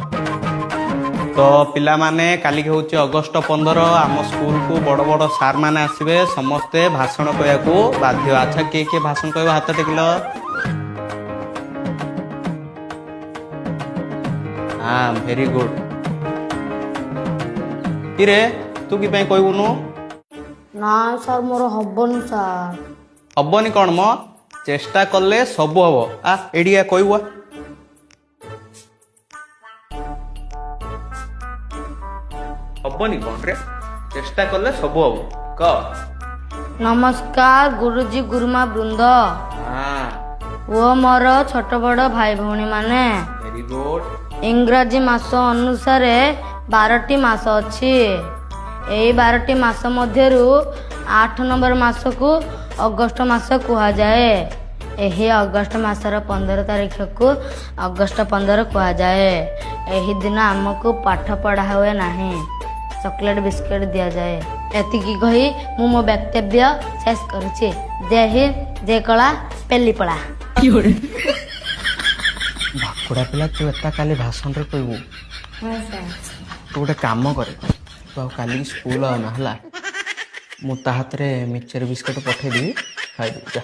तो पिला माने काली हूँ अगस्ट 15 आम स्कूल को बड़ बड़ सार माने आसबे समस्ते भाषण कहया को बाध्य। अच्छा किए किए भाषण कह हाथ टेकिल। हाँ वेरी गुड। किरे तू कि कहबुनु? ना सर मोर हबनी सर। हबनी कौन म चेष्टा कले सब हम। आ एडिया कहबुआ हबनी कौन रे चेष्टा कले सब हम क। नमस्कार गुरुजी गुरुमा वृंद हाँ वो मोर छोट बड़ भाई भौणी माने। Very good. इंग्राजी मास अनुसार 12टी मास अच्छी। यही 12टी मास मध्यरु 8 नंबर मास को अगस्त मास कहा जाए। यही अगस्त मासर 15 तारीख को अगस्त 15 कहा जाए। यही दिन आमको पाठ पढ़ा हुए नहीं, चॉकलेट बिस्किट दिया जाए। एतिकी कही मु मो वक्तव्य शेष करुचे। जय हिंद जय कला पेली पड़ा। भाकुड़ा पिला तू एता काली भाषण रे कहबू। तू गोटे काम करे तू काली स्कूल आना है मु ता हाथ रे मिक्सचर बिस्कुट पठे दी खाई जा।